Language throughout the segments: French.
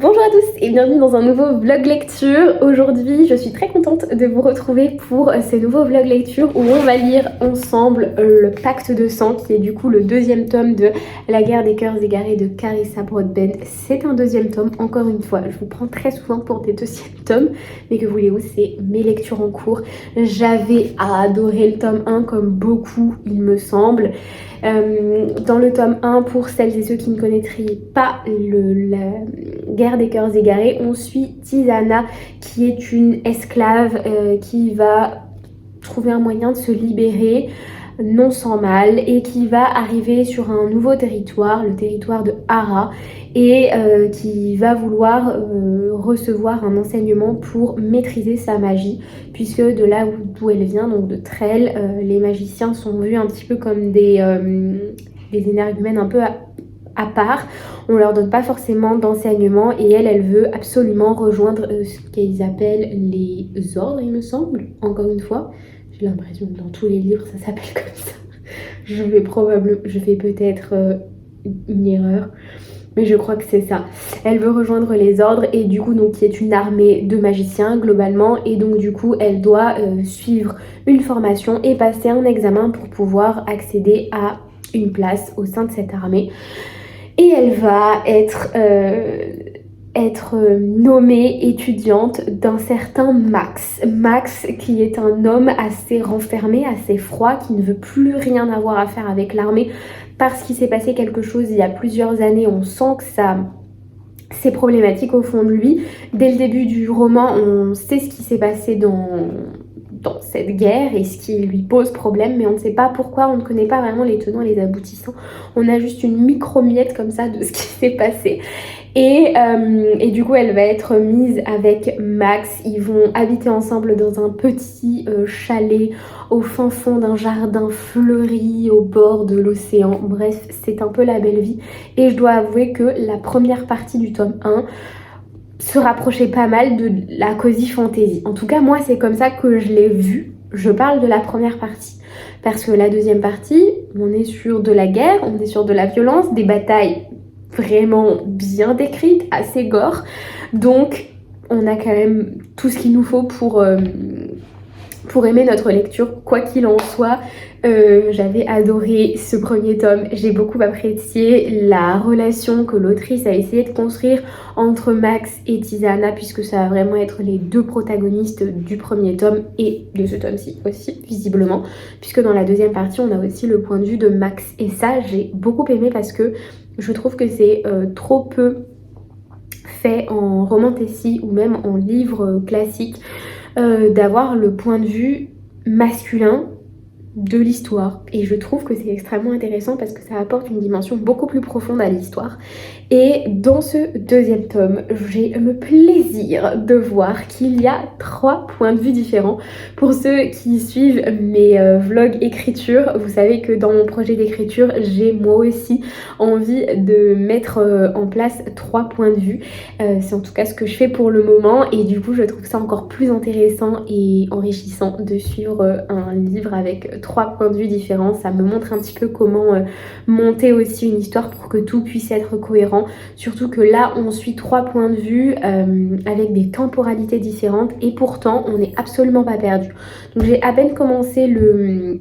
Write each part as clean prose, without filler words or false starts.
Bonjour à tous et bienvenue dans un nouveau vlog lecture. Aujourd'hui, je suis très contente de vous retrouver pour ce nouveau vlog lecture où on va lire ensemble le Pacte de sang, qui est du coup le deuxième tome de La guerre des cœurs égarés de Carissa Broadbent. C'est un deuxième tome, encore une fois, je vous prends très souvent pour des deuxièmes tomes, mais que voulez-vous, c'est mes lectures en cours. J'avais adoré le tome 1 comme beaucoup, il me semble. Dans le tome 1, pour celles et ceux qui ne connaîtraient pas la guerre des cœurs égarés, on suit Tisana qui est une esclave qui va trouver un moyen de se libérer non sans mal et qui va arriver sur un nouveau territoire, le territoire de Hara, et qui va vouloir recevoir un enseignement pour maîtriser sa magie, puisque de là d'où elle vient, donc de Trell, les magiciens sont vus un petit peu comme des énergumènes un peu à part. On leur donne pas forcément d'enseignement et elle veut absolument rejoindre ce qu'ils appellent les ordres, il me semble, encore une fois. J'ai l'impression que dans tous les livres ça s'appelle comme ça. Je fais peut-être une erreur, mais je crois que c'est ça. Elle veut rejoindre les ordres et du coup donc qui est une armée de magiciens globalement, et donc du coup elle doit suivre une formation et passer un examen pour pouvoir accéder à une place au sein de cette armée. Et elle va être nommée étudiante d'un certain Max. Max qui est un homme assez renfermé, assez froid, qui ne veut plus rien avoir à faire avec l'armée parce qu'il s'est passé quelque chose il y a plusieurs années. On sent que c'est problématique au fond de lui. Dès le début du roman, on sait ce qui s'est passé dans cette guerre et ce qui lui pose problème, mais on ne sait pas pourquoi, on ne connaît pas vraiment les tenants et les aboutissants. On a juste une micro-miette comme ça de ce qui s'est passé. Et du coup, elle va être mise avec Max. Ils vont habiter ensemble dans un petit chalet au fin fond d'un jardin fleuri au bord de l'océan. Bref, c'est un peu la belle vie. Et je dois avouer que la première partie du tome 1 se rapprochait pas mal de la cosy fantasy. En tout cas, moi, c'est comme ça que je l'ai vu. Je parle de la première partie. Parce que la deuxième partie, on est sur de la guerre, on est sur de la violence, des batailles vraiment bien décrites, assez gore. Donc, on a quand même tout ce qu'il nous faut pour aimer notre lecture, quoi qu'il en soit. J'avais adoré ce premier tome, j'ai beaucoup apprécié la relation que l'autrice a essayé de construire entre Max et Tisana, puisque ça va vraiment être les deux protagonistes du premier tome et de ce tome-ci aussi, visiblement, puisque dans la deuxième partie on a aussi le point de vue de Max, et ça j'ai beaucoup aimé parce que je trouve que c'est trop peu fait en romantasy ou même en livre classique, d'avoir le point de vue masculin de l'histoire, et je trouve que c'est extrêmement intéressant parce que ça apporte une dimension beaucoup plus profonde à l'histoire. Et dans ce deuxième tome, j'ai le plaisir de voir qu'il y a 3 points de vue différents. Pour ceux qui suivent mes vlogs écriture, vous savez que dans mon projet d'écriture, j'ai moi aussi envie de mettre en place 3 points de vue. C'est en tout cas ce que je fais pour le moment, et du coup je trouve ça encore plus intéressant et enrichissant de suivre un livre avec 3 points de vue différents. Ça me montre un petit peu comment monter aussi une histoire pour que tout puisse être cohérent. Surtout que là on suit 3 points de vue avec des temporalités différentes, et pourtant on n'est absolument pas perdu. Donc j'ai à peine commencé le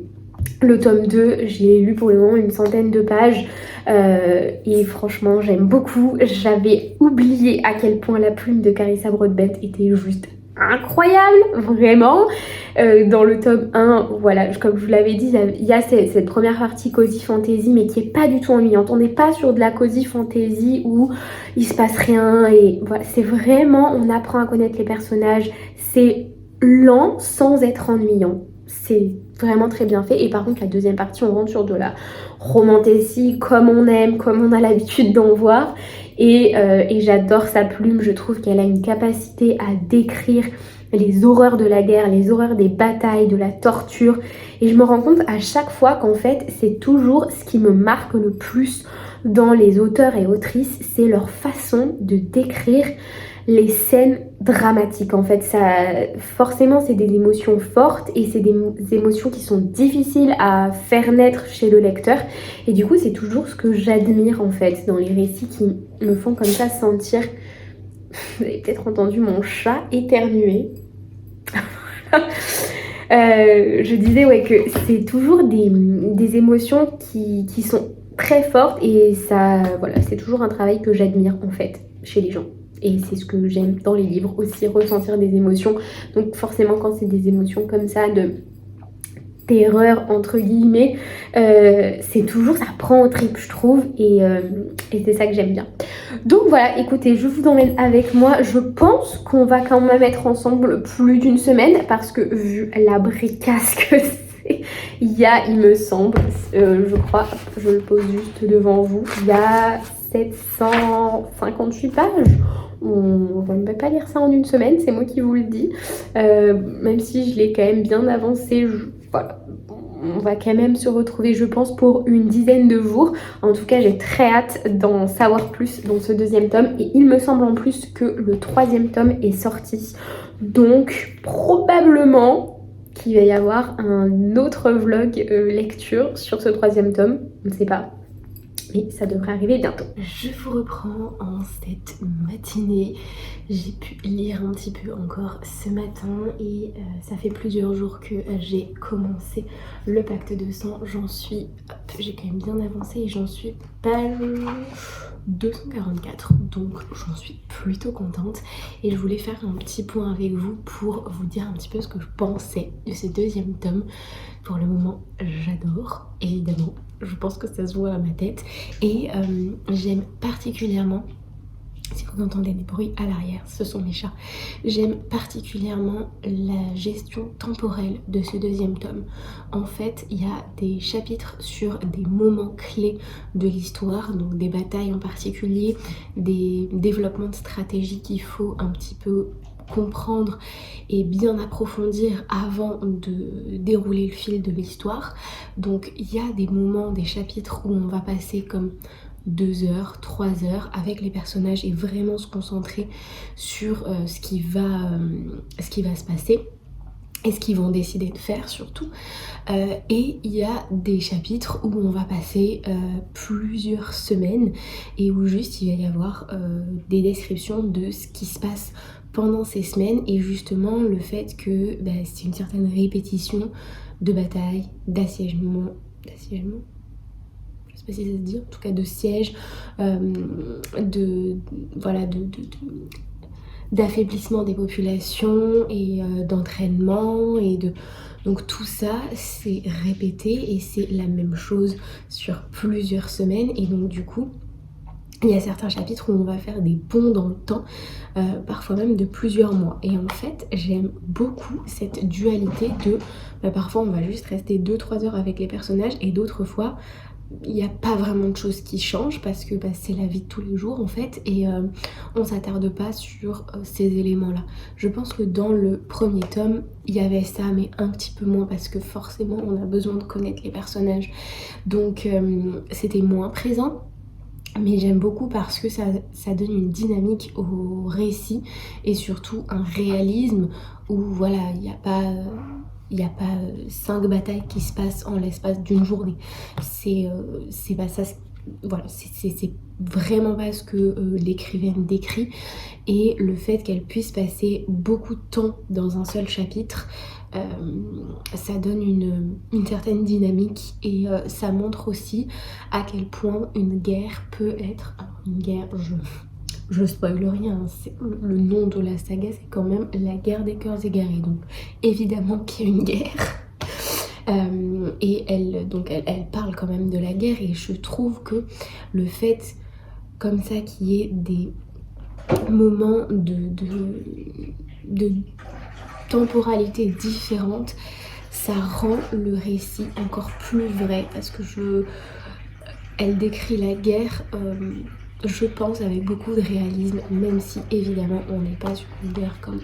tome 2, j'ai lu pour le moment une centaine de pages et franchement j'aime beaucoup. J'avais oublié à quel point la plume de Carissa Broadbent était juste incroyable, vraiment. Dans le tome 1, voilà, comme je vous l'avais dit, il y a cette première partie cosy fantasy, mais qui est pas du tout ennuyante. On n'est pas sur de la cosy fantasy où il se passe rien, et voilà, c'est vraiment, on apprend à connaître les personnages, c'est lent sans être ennuyant. C'est vraiment très bien fait. Et par contre la deuxième partie, on rentre sur de la romantasy comme on aime, comme on a l'habitude d'en voir. Et j'adore sa plume, je trouve qu'elle a une capacité à décrire les horreurs de la guerre, les horreurs des batailles, de la torture. Et je me rends compte à chaque fois qu'en fait c'est toujours ce qui me marque le plus dans les auteurs et autrices, c'est leur façon de décrire les scènes dramatiques. En fait, ça, forcément c'est des émotions fortes et c'est des émotions qui sont difficiles à faire naître chez le lecteur, et du coup c'est toujours ce que j'admire en fait dans les récits qui me font comme ça sentir Vous avez peut-être entendu mon chat éternuer. Je disais ouais, que c'est toujours des émotions qui sont très fortes et ça, voilà, c'est toujours un travail que j'admire en fait chez les gens. Et c'est ce que j'aime dans les livres aussi, ressentir des émotions. Donc forcément quand c'est des émotions comme ça de terreur entre guillemets, c'est toujours, ça prend au trip je trouve et c'est ça que j'aime bien. Donc voilà, écoutez, je vous emmène avec moi. Je pense qu'on va quand même être ensemble plus d'une semaine parce que vu la bricasse que c'est, il me semble, je crois, je le pose juste devant vous, il y a 758 pages. On va même pas lire ça en une semaine, c'est moi qui vous le dis. Même si je l'ai quand même bien avancé, voilà. On va quand même se retrouver, je pense, pour une dizaine de jours. En tout cas, j'ai très hâte d'en savoir plus dans ce deuxième tome. Et il me semble en plus que le troisième tome est sorti. Donc, probablement qu'il va y avoir un autre vlog lecture sur ce troisième tome. On ne sait pas. Mais ça devrait arriver bientôt. Je vous reprends en cette matinée. J'ai pu lire un petit peu encore ce matin et ça fait plusieurs jours que j'ai commencé le pacte de sang. J'en suis, j'ai quand même bien avancé et j'en suis page 244, donc j'en suis plutôt contente et je voulais faire un petit point avec vous pour vous dire un petit peu ce que je pensais de ce deuxième tome. Pour le moment, j'adore, évidemment. Je pense que ça se voit à ma tête et j'aime particulièrement, si vous entendez des bruits à l'arrière, ce sont mes chats. J'aime particulièrement la gestion temporelle de ce deuxième tome. En fait, il y a des chapitres sur des moments clés de l'histoire, donc des batailles en particulier, des développements de stratégie qu'il faut un petit peu comprendre et bien approfondir avant de dérouler le fil de l'histoire. Donc il y a des moments, des chapitres où on va passer comme 2 heures, 3 heures avec les personnages et vraiment se concentrer sur ce qui va se passer et ce qu'ils vont décider de faire surtout. Et il y a des chapitres où on va passer plusieurs semaines et où juste il va y avoir des descriptions de ce qui se passe pendant ces semaines et justement le fait que c'est une certaine répétition de bataille, d'assiègement, je sais pas si ça se dit, en tout cas de siège, d'affaiblissement des populations et d'entraînement et de... Donc tout ça c'est répété et c'est la même chose sur plusieurs semaines et donc du coup il y a certains chapitres où on va faire des bonds dans le temps, parfois même de plusieurs mois. Et en fait, j'aime beaucoup cette dualité de... parfois, on va juste rester 2-3 heures avec les personnages et d'autres fois, il n'y a pas vraiment de choses qui changent parce que c'est la vie de tous les jours en fait et on s'attarde pas sur ces éléments-là. Je pense que dans le premier tome, il y avait ça mais un petit peu moins parce que forcément, on a besoin de connaître les personnages. Donc, c'était moins présent. Mais j'aime beaucoup parce que ça donne une dynamique au récit et surtout un réalisme où voilà, il n'y a pas 5 batailles qui se passent en l'espace d'une journée. C'est pas ça, voilà, c'est vraiment pas ce que l'écrivaine décrit et le fait qu'elle puisse passer beaucoup de temps dans un seul chapitre, ça donne une certaine dynamique et ça montre aussi à quel point une guerre peut être... Alors une guerre, je spoil rien, le nom de la saga c'est quand même la guerre des cœurs égarés, donc évidemment qu'il y a une guerre. Et elle parle quand même de la guerre et je trouve que le fait comme ça qu'il y ait des moments de temporalité différente, ça rend le récit encore plus vrai parce que elle décrit la guerre je pense avec beaucoup de réalisme, même si évidemment on n'est pas sur une guerre comme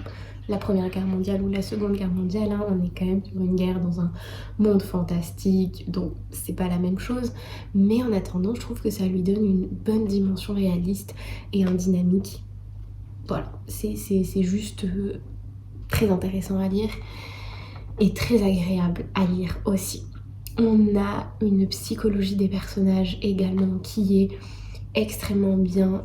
la Première Guerre mondiale ou la Seconde Guerre mondiale, hein, on est quand même sur une guerre dans un monde fantastique, donc c'est pas la même chose, mais en attendant je trouve que ça lui donne une bonne dimension réaliste et un dynamique. Voilà, c'est juste très intéressant à lire et très agréable à lire aussi. On a une psychologie des personnages également qui est extrêmement bien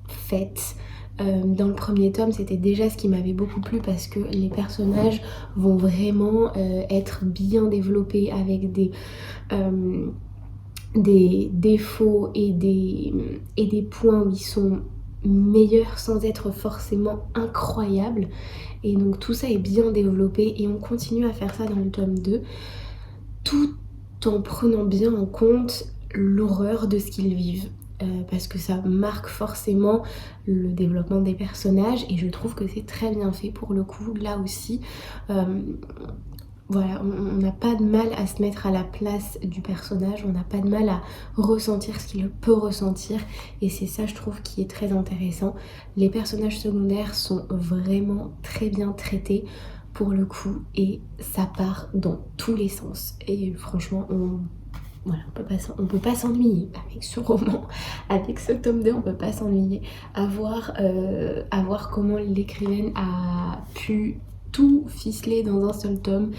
faite. Dans le premier tome, c'était déjà ce qui m'avait beaucoup plu parce que les personnages vont vraiment être bien développés avec des défauts et des points où ils sont meilleurs sans être forcément incroyables. Et donc tout ça est bien développé et on continue à faire ça dans le tome 2 tout en prenant bien en compte l'horreur de ce qu'ils vivent. Parce que ça marque forcément le développement des personnages et je trouve que c'est très bien fait pour le coup. Là aussi, voilà, on n'a pas de mal à se mettre à la place du personnage, on n'a pas de mal à ressentir ce qu'il peut ressentir et c'est ça je trouve qui est très intéressant. Les personnages secondaires sont vraiment très bien traités pour le coup et ça part dans tous les sens et franchement voilà, on peut pas s'ennuyer avec ce roman, avec ce tome 2, on peut pas s'ennuyer. À voir comment l'écrivaine a pu tout ficeler dans un seul tome.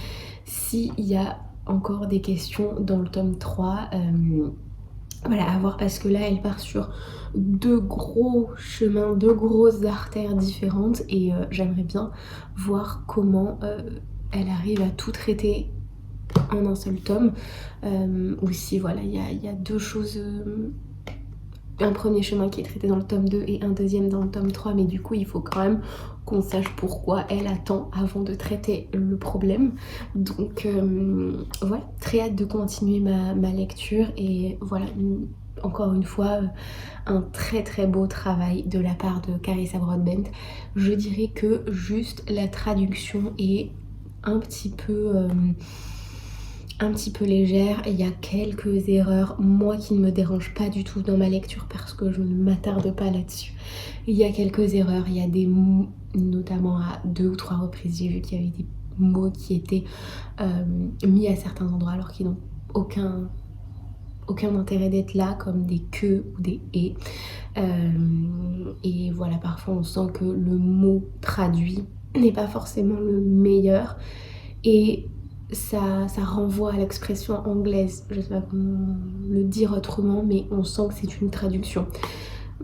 S'il y a encore des questions dans le tome 3, voilà, à voir parce que là elle part sur deux gros chemins, deux grosses artères différentes et j'aimerais bien voir comment elle arrive à tout traiter en un seul tome. Aussi voilà, il y a deux choses, un premier chemin qui est traité dans le tome 2 et un deuxième dans le tome 3, mais du coup il faut quand même qu'on sache pourquoi elle attend avant de traiter le problème. Donc voilà, très hâte de continuer ma lecture et voilà, encore une fois un très très beau travail de la part de Carissa Broadbent. Je dirais que juste la traduction est un petit peu légère, il y a quelques erreurs, moi qui ne me dérange pas du tout dans ma lecture parce que je ne m'attarde pas là-dessus. Il y a quelques erreurs, il y a des mots, notamment à 2 ou 3 reprises, j'ai vu qu'il y avait des mots qui étaient mis à certains endroits alors qu'ils n'ont aucun intérêt d'être là, comme des que ou des et. Et voilà, parfois on sent que le mot traduit n'est pas forcément le meilleur et ça renvoie à l'expression anglaise, je sais pas comment le dire autrement, mais on sent que c'est une traduction.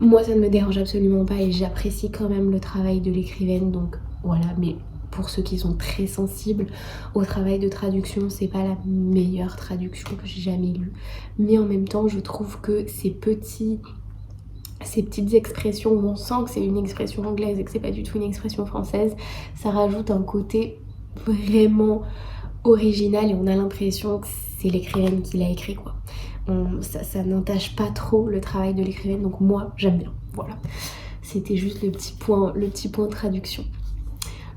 Moi ça ne me dérange absolument pas et j'apprécie quand même le travail de l'écrivaine, donc voilà, mais pour ceux qui sont très sensibles au travail de traduction, c'est pas la meilleure traduction que j'ai jamais lue, mais en même temps je trouve que ces petites expressions où on sent que c'est une expression anglaise et que c'est pas du tout une expression française, ça rajoute un côté vraiment original et on a l'impression que c'est l'écrivaine qui l'a écrit quoi. Ça n'entache pas trop le travail de l'écrivaine, donc moi j'aime bien. Voilà, c'était juste le petit point traduction.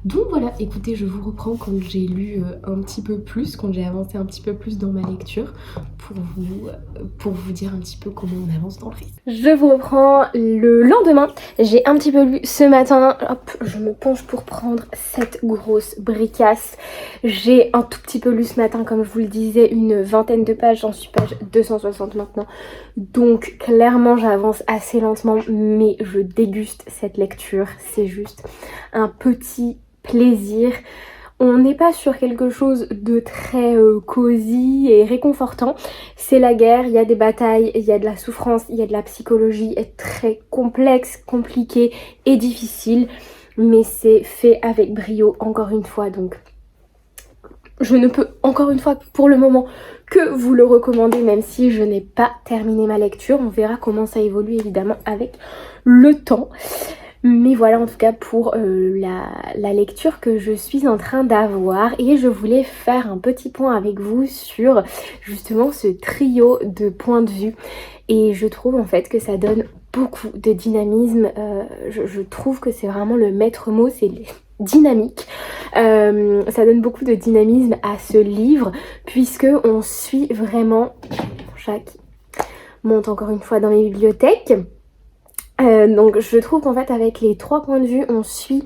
Donc voilà, écoutez, je vous reprends quand j'ai lu un petit peu plus, quand j'ai avancé un petit peu plus dans ma lecture pour vous dire un petit peu comment on avance dans le rythme. Je vous reprends le lendemain, j'ai un petit peu lu ce matin, hop, je me penche pour prendre cette grosse bricasse. J'ai un tout petit peu lu ce matin, comme je vous le disais, une vingtaine de pages, j'en suis page 260 maintenant. Donc clairement j'avance assez lentement, mais je déguste cette lecture, c'est juste un petit plaisir. On n'est pas sur quelque chose de très cosy et réconfortant. C'est la guerre, il y a des batailles, il y a de la souffrance, il y a de la psychologie, est très complexe, compliqué et difficile. Mais c'est fait avec brio, encore une fois. Donc je ne peux, encore une fois, pour le moment, que vous le recommander, même si je n'ai pas terminé ma lecture. On verra comment ça évolue, évidemment, avec le temps. Mais voilà en tout cas pour la lecture que je suis en train d'avoir et je voulais faire un petit point avec vous sur justement ce trio de points de vue et je trouve en fait que ça donne beaucoup de dynamisme, je trouve que c'est vraiment le maître mot, c'est dynamique, ça donne beaucoup de dynamisme à ce livre puisque on suit vraiment, mon chat qui monte encore une fois dans mes bibliothèques. Donc je trouve qu'en fait avec les 3 points de vue on suit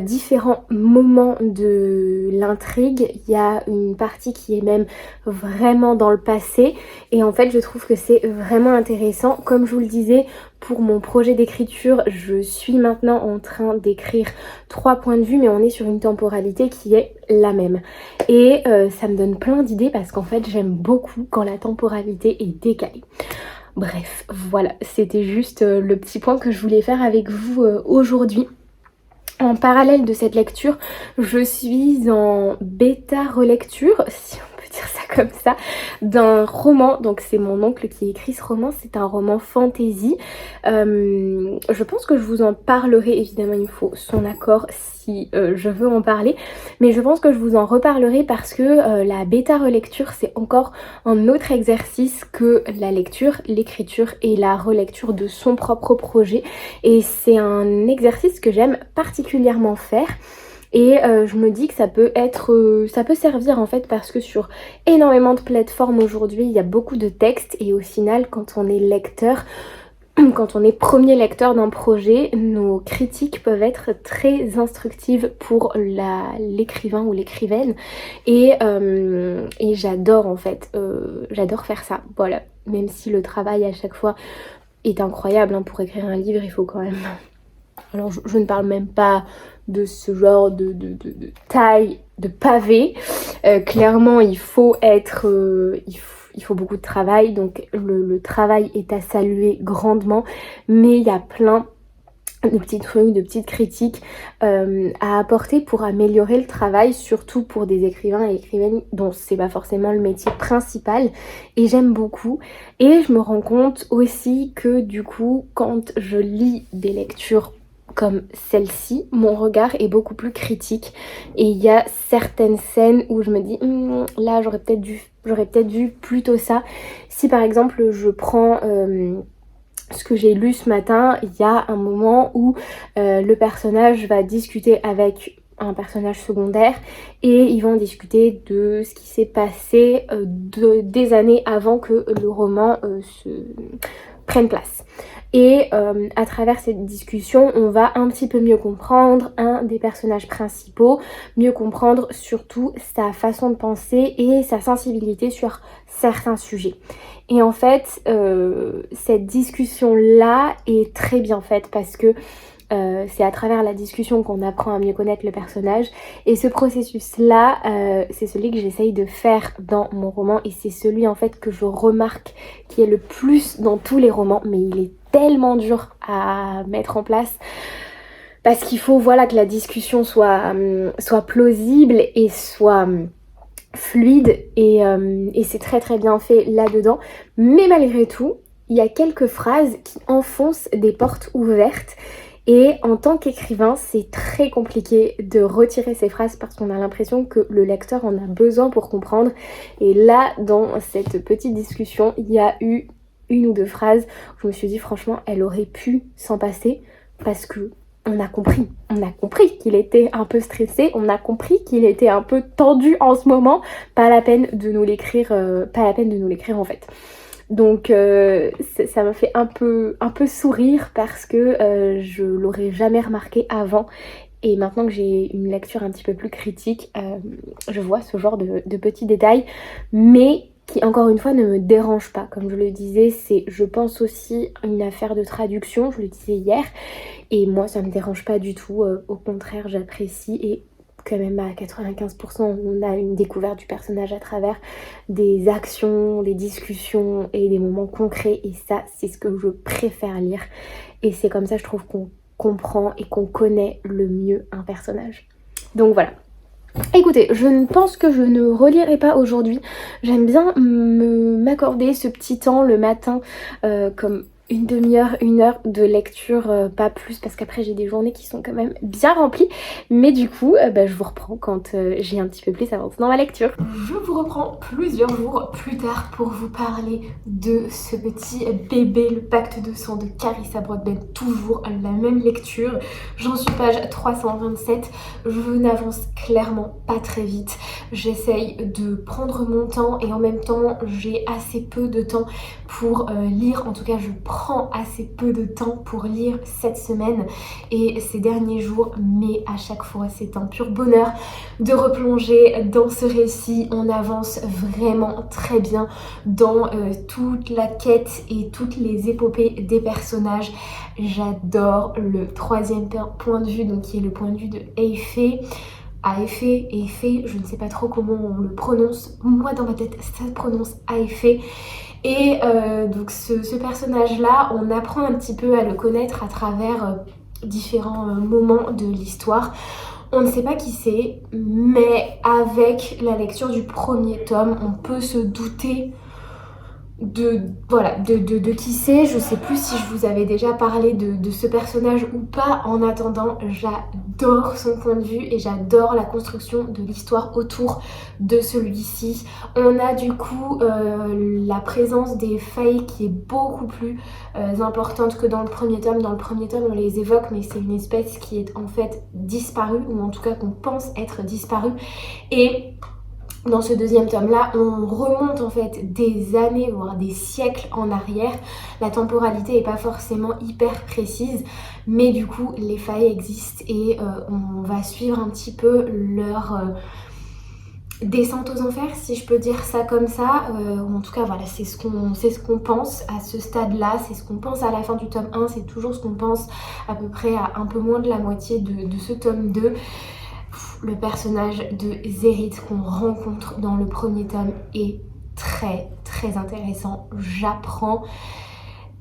différents moments de l'intrigue. Il y a une partie qui est même vraiment dans le passé et en fait je trouve que c'est vraiment intéressant. Comme je vous le disais, pour mon projet d'écriture je suis maintenant en train d'écrire 3 points de vue mais on est sur une temporalité qui est la même et ça me donne plein d'idées parce qu'en fait j'aime beaucoup quand la temporalité est décalée. Bref, voilà, c'était juste le petit point que je voulais faire avec vous aujourd'hui. En parallèle de cette lecture, je suis en bêta relecture, si on peut dire ça comme ça, d'un roman. Donc c'est mon oncle qui a écrit ce roman, c'est un roman fantasy. Je pense que je vous en parlerai, évidemment il me faut son accord si je veux en parler. Mais je pense que je vous en reparlerai parce que la bêta relecture c'est encore un autre exercice que la lecture, l'écriture et la relecture de son propre projet. Et c'est un exercice que j'aime particulièrement faire. Et je me dis que ça peut servir en fait parce que sur énormément de plateformes aujourd'hui, il y a beaucoup de textes et au final, quand on est lecteur, quand on est premier lecteur d'un projet, nos critiques peuvent être très instructives pour l'écrivain ou l'écrivaine et j'adore en fait, j'adore faire ça, voilà. Même si le travail à chaque fois est incroyable, hein, pour écrire un livre il faut quand même... Alors je ne parle même pas de ce genre de taille de pavé, clairement il faut être... il faut beaucoup de travail, donc le travail est à saluer grandement, mais il y a plein de petits trucs, de petites critiques à apporter pour améliorer le travail, surtout pour des écrivains et écrivaines dont c'est pas forcément le métier principal, et j'aime beaucoup. Et je me rends compte aussi que du coup, quand je lis des lectures comme celle-ci, mon regard est beaucoup plus critique et il y a certaines scènes où je me dis là j'aurais peut-être dû plutôt ça. Si par exemple je prends ce que j'ai lu ce matin, il y a un moment où le personnage va discuter avec un personnage secondaire et ils vont discuter de ce qui s'est passé des années avant que le roman se prenne place. Et à travers cette discussion, on va un petit peu mieux comprendre un des personnages principaux, mieux comprendre surtout sa façon de penser et sa sensibilité sur certains sujets. Et en fait, cette discussion-là est très bien faite parce que c'est à travers la discussion qu'on apprend à mieux connaître le personnage. Et ce processus-là, c'est celui que j'essaye de faire dans mon roman. Et c'est celui en fait que je remarque qui est le plus dans tous les romans. Mais il est tellement dur à mettre en place. Parce qu'il faut voilà, que la discussion soit plausible et soit... fluide et c'est très très bien fait là-dedans. Mais malgré tout, il y a quelques phrases qui enfoncent des portes ouvertes. Et en tant qu'écrivain, c'est très compliqué de retirer ces phrases parce qu'on a l'impression que le lecteur en a besoin pour comprendre. Et là, dans cette petite discussion, il y a eu une ou deux phrases où je me suis dit franchement, elle aurait pu s'en passer parce que on a compris qu'il était un peu stressé, on a compris qu'il était un peu tendu en ce moment, pas la peine de nous l'écrire en fait. Donc ça m'a fait un peu sourire parce que je l'aurais jamais remarqué avant. Et maintenant que j'ai une lecture un petit peu plus critique, je vois ce genre de petits détails, mais qui encore une fois ne me dérange pas. Comme je le disais, c'est je pense aussi une affaire de traduction, je le disais hier, et moi ça me dérange pas du tout, au contraire j'apprécie et quand même à 95% on a une découverte du personnage à travers des actions, des discussions et des moments concrets et ça c'est ce que je préfère lire et c'est comme ça je trouve qu'on comprend et qu'on connaît le mieux un personnage. Donc voilà. Écoutez, je ne pense que je ne relirai pas aujourd'hui. J'aime bien m'accorder ce petit temps le matin comme une demi-heure, une heure de lecture, pas plus parce qu'après j'ai des journées qui sont quand même bien remplies. Mais du coup, je vous reprends quand j'ai un petit peu plus avancé dans ma lecture. Je vous reprends plusieurs jours plus tard pour vous parler de ce petit bébé, le pacte de sang de Carissa Broadbent. Toujours la même lecture. J'en suis page 327. Je n'avance clairement pas très vite. J'essaye de prendre mon temps et en même temps j'ai assez peu de temps pour lire. En tout cas, je prends assez peu de temps pour lire cette semaine et ces derniers jours, mais à chaque fois c'est un pur bonheur de replonger dans ce récit. On avance vraiment très bien dans toute la quête et toutes les épopées des personnages. J'adore le troisième point de vue, donc qui est le point de vue de Aefé. Aefé, je ne sais pas trop comment on le prononce. Moi dans ma tête ça se prononce Aefé. Et donc ce personnage-là, on apprend un petit peu à le connaître à travers différents moments de l'histoire. On ne sait pas qui c'est, mais avec la lecture du premier tome, on peut se douter de qui c'est. Je sais plus si je vous avais déjà parlé de ce personnage ou pas. En attendant, j'adore son point de vue et j'adore la construction de l'histoire autour de celui-ci. On a du coup la présence des failles qui est beaucoup plus importante que dans le premier tome. Dans le premier tome, on les évoque, mais c'est une espèce qui est en fait disparue, ou en tout cas qu'on pense être disparue. Et dans ce deuxième tome-là, on remonte en fait des années, voire des siècles en arrière. La temporalité n'est pas forcément hyper précise, mais du coup, les failles existent et on va suivre un petit peu leur descente aux enfers, si je peux dire ça comme ça. En tout cas, voilà, c'est ce qu'on pense à ce stade-là, c'est ce qu'on pense à la fin du tome 1, c'est toujours ce qu'on pense à peu près à un peu moins de la moitié de ce tome 2. Le personnage de Zérith qu'on rencontre dans le premier tome est très très intéressant. J'apprends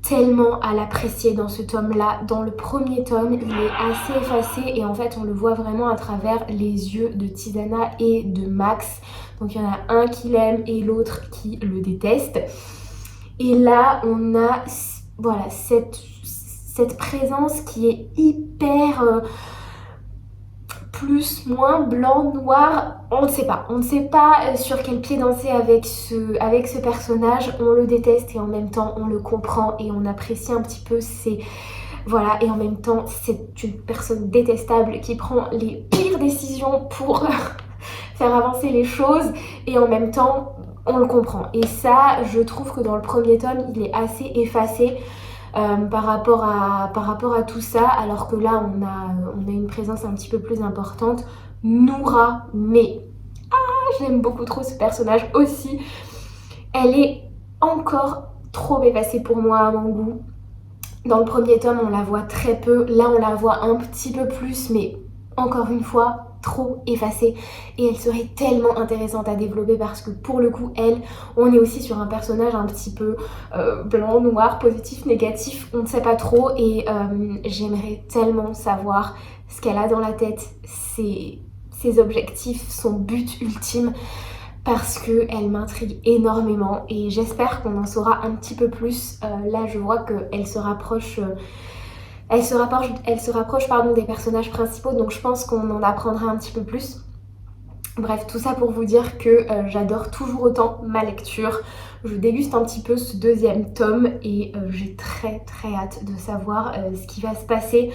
tellement à l'apprécier dans ce tome-là. Dans le premier tome, il est assez effacé et en fait on le voit vraiment à travers les yeux de Tisana et de Max. Donc il y en a un qui l'aime et l'autre qui le déteste. Et là on a voilà cette présence qui est hyper plus, moins, blanc, noir, on ne sait pas sur quel pied danser avec ce personnage. On le déteste et en même temps on le comprend et on apprécie un petit peu voilà, et en même temps c'est une personne détestable qui prend les pires décisions pour faire avancer les choses et en même temps on le comprend. Et ça, je trouve que dans le premier tome il est assez effacé par rapport à tout ça, alors que là on a une présence un petit peu plus importante. Noura, mais j'aime beaucoup trop ce personnage aussi. Elle est encore trop effacée pour moi à mon goût. Dans le premier tome on la voit très peu, là on la voit un petit peu plus, mais encore une fois trop effacée et elle serait tellement intéressante à développer parce que pour le coup on est aussi sur un personnage un petit peu blanc, noir, positif, négatif, on ne sait pas trop et j'aimerais tellement savoir ce qu'elle a dans la tête, ses objectifs, son but ultime, parce qu'elle m'intrigue énormément et j'espère qu'on en saura un petit peu plus. Là je vois qu'elle se rapproche des personnages principaux, donc je pense qu'on en apprendra un petit peu plus. Bref, tout ça pour vous dire que j'adore toujours autant ma lecture. Je déguste un petit peu ce deuxième tome et j'ai très très hâte de savoir ce qui va se passer.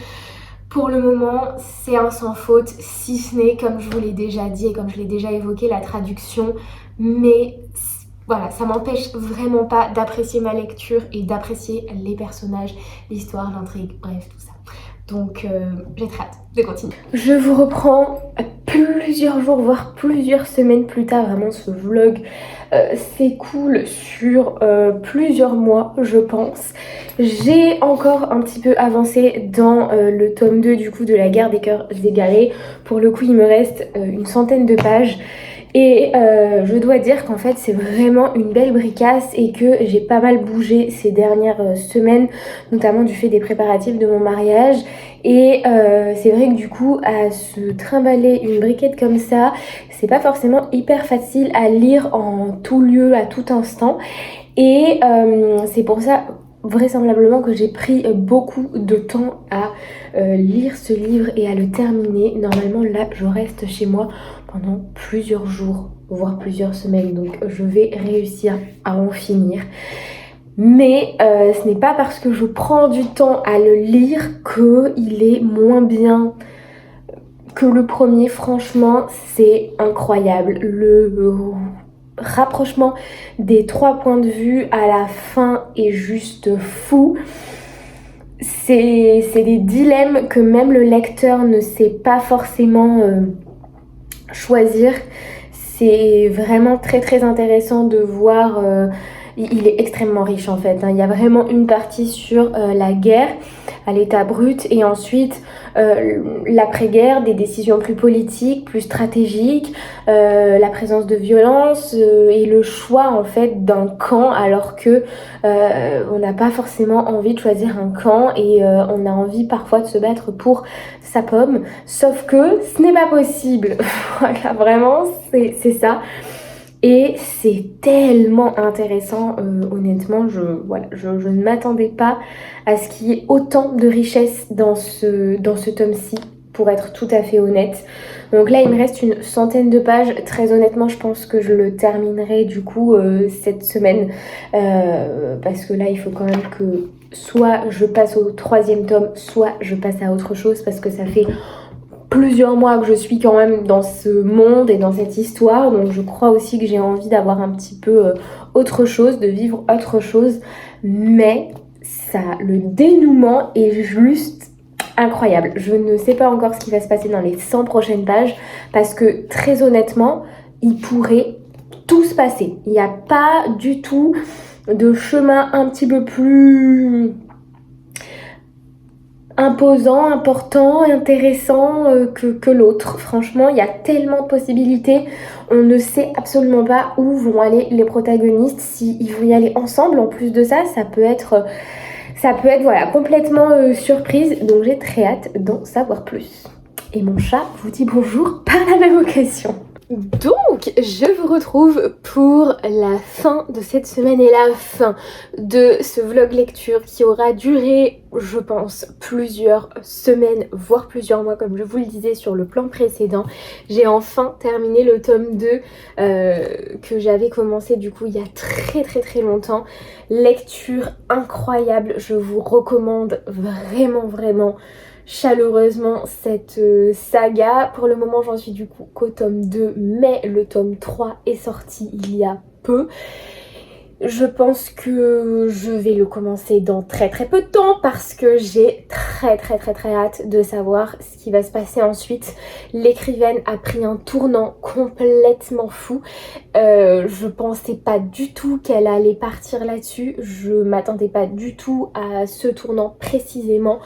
Pour le moment, c'est un sans faute, si ce n'est, comme je vous l'ai déjà dit et comme je l'ai déjà évoqué, la traduction. Mais voilà, ça m'empêche vraiment pas d'apprécier ma lecture et d'apprécier les personnages, l'histoire, l'intrigue, bref, tout ça. Donc j'ai très hâte de continuer. Je vous reprends plusieurs jours, voire plusieurs semaines plus tard. Vraiment ce vlog s'écoule sur plusieurs mois je pense. J'ai encore un petit peu avancé dans le tome 2 du coup de la guerre des cœurs égarés. Pour le coup il me reste une centaine de pages. Et je dois dire qu'en fait c'est vraiment une belle bricasse et que j'ai pas mal bougé ces dernières semaines, notamment du fait des préparatifs de mon mariage. Et c'est vrai que du coup à se trimballer une briquette comme ça, c'est pas forcément hyper facile à lire en tout lieu, à tout instant. Et c'est pour ça vraisemblablement que j'ai pris beaucoup de temps à lire ce livre et à le terminer. Normalement là je reste chez moi pendant plusieurs jours, voire plusieurs semaines, donc je vais réussir à en finir. Mais ce n'est pas parce que je prends du temps à le lire qu'il est moins bien que le premier. Franchement, c'est incroyable. Le rapprochement des 3 points de vue à la fin est juste fou. C'est des dilemmes que même le lecteur ne sait pas forcément choisir. C'est vraiment très très intéressant de voir. Il est extrêmement riche en fait, hein. Il y a vraiment une partie sur la guerre à l'état brut, et ensuite l'après-guerre, des décisions plus politiques, plus stratégiques, la présence de violence et le choix en fait d'un camp, alors que on n'a pas forcément envie de choisir un camp et on a envie parfois de se battre pour sa pomme, sauf que ce n'est pas possible. Voilà, vraiment c'est ça. Et c'est tellement intéressant, honnêtement, je ne m'attendais pas à ce qu'il y ait autant de richesse dans ce tome-ci, pour être tout à fait honnête. Donc là, il me reste une centaine de pages. Très honnêtement, je pense que je le terminerai du coup cette semaine. Parce que là, il faut quand même que soit je passe au 3e tome, soit je passe à autre chose, parce que ça fait plusieurs mois que je suis quand même dans ce monde et dans cette histoire, donc je crois aussi que j'ai envie d'avoir un petit peu autre chose, de vivre autre chose, mais ça, le dénouement est juste incroyable. Je ne sais pas encore ce qui va se passer dans les 100 prochaines pages, parce que très honnêtement, il pourrait tout se passer. Il n'y a pas du tout de chemin un petit peu plus imposant, important, intéressant que l'autre. Franchement, il y a tellement de possibilités. On ne sait absolument pas où vont aller les protagonistes. S'ils vont y aller ensemble, en plus de ça, ça peut être voilà, complètement surprise. Donc j'ai très hâte d'en savoir plus. Et mon chat vous dit bonjour par la même occasion. Donc, je vous retrouve pour la fin de cette semaine et la fin de ce vlog lecture qui aura duré, je pense, plusieurs semaines, voire plusieurs mois, comme je vous le disais sur le plan précédent. J'ai enfin terminé le tome 2 que j'avais commencé du coup il y a très longtemps. Lecture incroyable, je vous recommande vraiment chaleureusement cette saga. Pour le moment j'en suis du coup qu'au tome 2, mais le tome 3 est sorti il y a peu. Je pense que je vais le commencer dans très peu de temps, parce que j'ai très hâte de savoir ce qui va se passer ensuite. L'écrivaine a pris un tournant complètement fou. Je pensais pas du tout qu'elle allait partir là-dessus. Je m'attendais pas du tout à ce tournant précisément,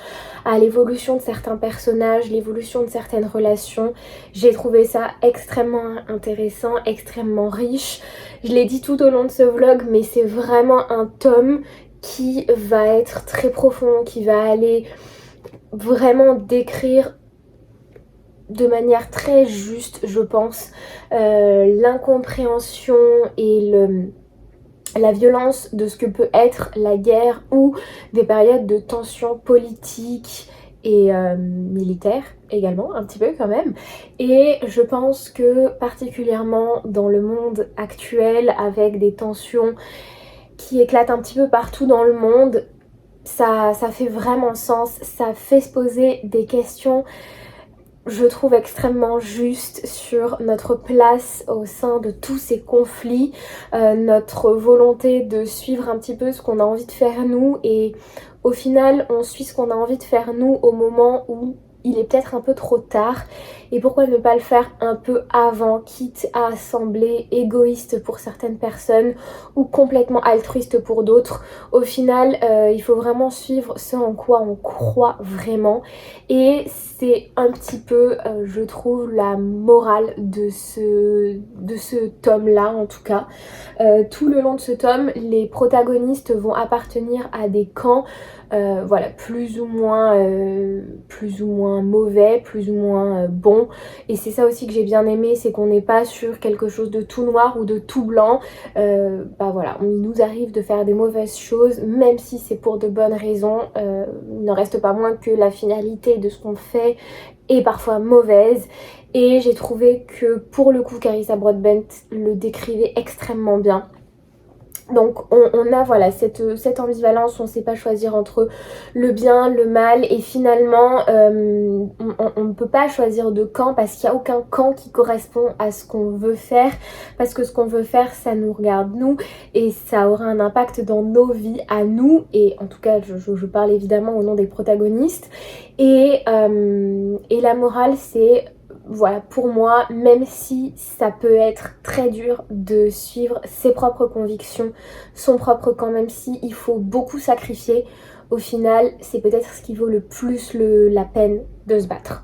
à l'évolution de certains personnages, l'évolution de certaines relations. J'ai trouvé ça extrêmement intéressant, extrêmement riche. Je l'ai dit tout au long de ce vlog, mais c'est vraiment un tome qui va être très profond, qui va aller vraiment décrire de manière très juste, je pense, l'incompréhension et la violence de ce que peut être la guerre, ou des périodes de tension politique et militaire également, un petit peu quand même. Et je pense que particulièrement dans le monde actuel, avec des tensions qui éclatent un petit peu partout dans le monde, ça fait vraiment sens, ça fait se poser des questions, je trouve, extrêmement juste sur notre place au sein de tous ces conflits, notre volonté de suivre un petit peu ce qu'on a envie de faire nous, et au final on suit ce qu'on a envie de faire nous au moment où il est peut-être un peu trop tard, et pourquoi ne pas le faire un peu avant, quitte à sembler égoïste pour certaines personnes ou complètement altruiste pour d'autres. Au final, il faut vraiment suivre ce en quoi on croit vraiment, et c'est un petit peu, je trouve, la morale de ce tome-là en tout cas. Tout le long de ce tome, les protagonistes vont appartenir à des camps, voilà, plus ou moins mauvais, plus ou moins bons. Et c'est ça aussi que j'ai bien aimé, c'est qu'on n'est pas sur quelque chose de tout noir ou de tout blanc. Bah voilà, il nous arrive de faire des mauvaises choses, même si c'est pour de bonnes raisons. Il n'en reste pas moins que la finalité de ce qu'on fait est parfois mauvaise. Et j'ai trouvé que pour le coup Carissa Broadbent le décrivait extrêmement bien. Donc on a voilà cette ambivalence, on ne sait pas choisir entre le bien, le mal, et finalement on ne peut pas choisir de camp, parce qu'il n'y a aucun camp qui correspond à ce qu'on veut faire, parce que ce qu'on veut faire ça nous regarde nous, et ça aura un impact dans nos vies à nous, et en tout cas je parle évidemment au nom des protagonistes, et la morale c'est, voilà, pour moi, même si ça peut être très dur de suivre ses propres convictions, son propre camp, même si il faut beaucoup sacrifier, au final c'est peut-être ce qui vaut le plus la peine de se battre.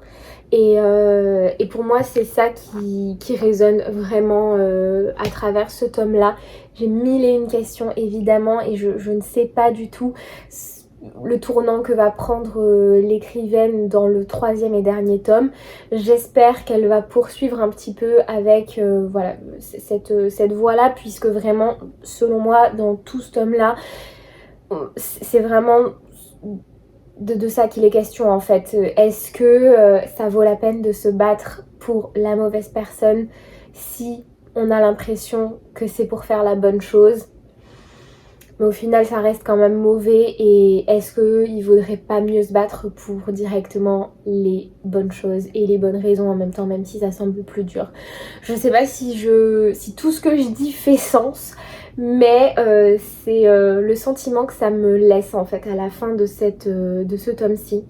Et pour moi c'est ça qui résonne vraiment à travers ce tome là. J'ai mille et une questions évidemment et je ne sais pas du tout le tournant que va prendre l'écrivaine dans le 3e et dernier tome. J'espère qu'elle va poursuivre un petit peu avec voilà, cette voie-là, puisque vraiment, selon moi, dans tout ce tome-là, c'est vraiment de ça qu'il est question en fait. Est-ce que ça vaut la peine de se battre pour la mauvaise personne si on a l'impression que c'est pour faire la bonne chose ? Mais au final ça reste quand même mauvais, et est-ce qu'il vaudrait pas mieux se battre pour directement les bonnes choses et les bonnes raisons en même temps, même si ça semble plus dur. Je sais pas si tout ce que je dis fait sens, mais c'est le sentiment que ça me laisse en fait à la fin de ce tome-ci.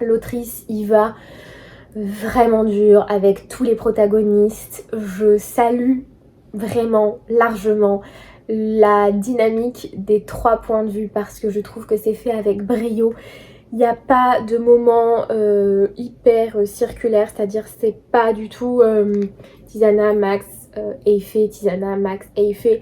L'autrice y va vraiment dur avec tous les protagonistes. Je salue vraiment largement la dynamique des 3 points de vue parce que je trouve que c'est fait avec brio. Il n'y a pas de moment hyper circulaire, c'est-à-dire c'est pas du tout Tisana, Max, Effet, Tisana, Max, Effet.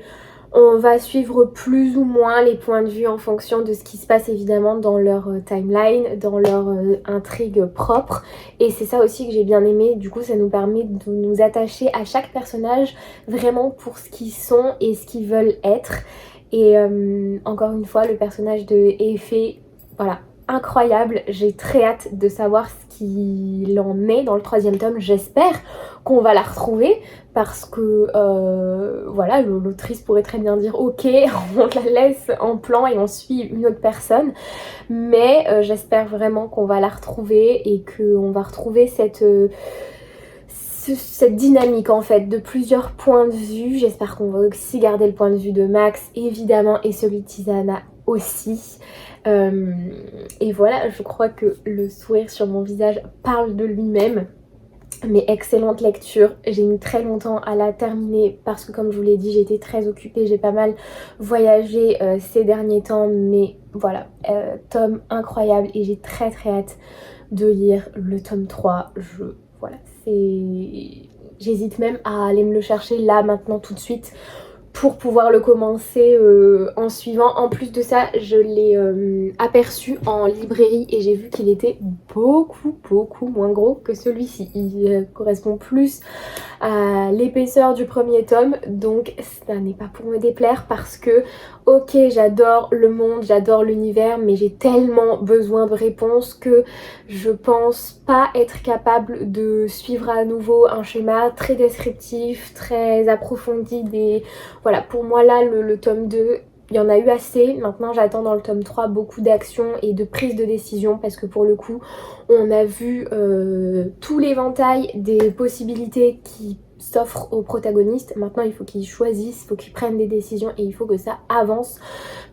On va suivre plus ou moins les points de vue en fonction de ce qui se passe évidemment dans leur timeline, dans leur intrigue propre. Et c'est ça aussi que j'ai bien aimé, du coup ça nous permet de nous attacher à chaque personnage vraiment pour ce qu'ils sont et ce qu'ils veulent être. Et encore une fois, le personnage de Effet, voilà, incroyable. J'ai très hâte de savoir ce qu'il en est dans le 3e tome. J'espère qu'on va la retrouver parce que voilà, l'autrice pourrait très bien dire ok, on la laisse en plan et on suit une autre personne, mais j'espère vraiment qu'on va la retrouver et qu'on va retrouver cette dynamique en fait de plusieurs points de vue. J'espère qu'on va aussi garder le point de vue de Max évidemment et celui de Tisana aussi. Et voilà, je crois que le sourire sur mon visage parle de lui-même. Mais excellente lecture, j'ai mis très longtemps à la terminer parce que comme je vous l'ai dit, j'ai été très occupée, j'ai pas mal voyagé ces derniers temps, mais voilà, tome incroyable et j'ai très hâte de lire le tome 3. Voilà, j'hésite même à aller me le chercher là maintenant tout de suite pour pouvoir le commencer en suivant. En plus de ça, je l'ai aperçu en librairie et j'ai vu qu'il était beaucoup moins gros que celui-ci. Il correspond plus à l'épaisseur du 1er tome, donc ça n'est pas pour me déplaire parce que ok, j'adore le monde, j'adore l'univers, mais j'ai tellement besoin de réponses que je pense pas être capable de suivre à nouveau un schéma très descriptif, très approfondi. Voilà, pour moi là, le tome 2, il y en a eu assez. Maintenant j'attends dans le tome 3 beaucoup d'action et de prise de décision parce que pour le coup on a vu tout l'éventail des possibilités qui s'offrent aux protagonistes. Maintenant il faut qu'ils choisissent, il faut qu'ils prennent des décisions et il faut que ça avance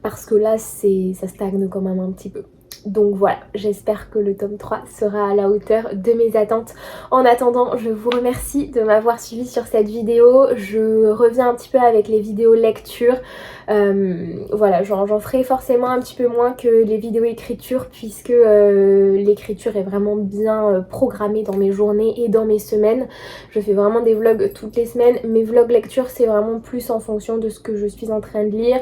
parce que là ça stagne quand même un petit peu. Donc voilà, j'espère que le tome 3 sera à la hauteur de mes attentes. En attendant, je vous remercie de m'avoir suivi sur cette vidéo. Je reviens un petit peu avec les vidéos lecture. Voilà, j'en ferai forcément un petit peu moins que les vidéos écriture puisque l'écriture est vraiment bien programmée dans mes journées et dans mes semaines. Je fais vraiment des vlogs toutes les semaines. Mes vlogs lecture, c'est vraiment plus en fonction de ce que je suis en train de lire,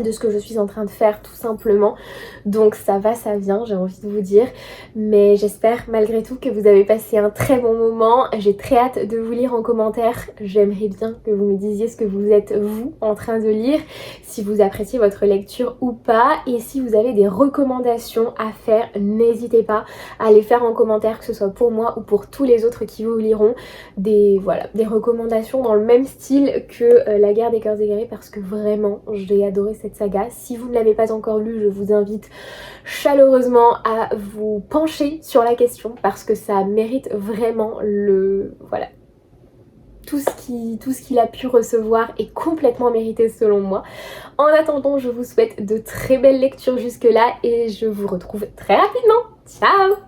de ce que je suis en train de faire tout simplement. Donc ça va, ça vient, j'ai envie de vous dire. Mais j'espère malgré tout que vous avez passé un très bon moment. J'ai très hâte de vous lire en commentaire. J'aimerais bien que vous me disiez ce que vous êtes vous en train de lire, si vous appréciez votre lecture ou pas. Et si vous avez des recommandations à faire, n'hésitez pas à les faire en commentaire, que ce soit pour moi ou pour tous les autres qui vous liront. Voilà, des recommandations dans le même style que La Guerre des Cœurs Égarés parce que vraiment j'ai adoré cette saga. Si vous ne l'avez pas encore lu, je vous invite chaleureusement à vous pencher sur la question parce que ça mérite vraiment voilà, tout ce qu'il a pu recevoir est complètement mérité selon moi. En attendant, je vous souhaite de très belles lectures jusque là et je vous retrouve très rapidement. Ciao!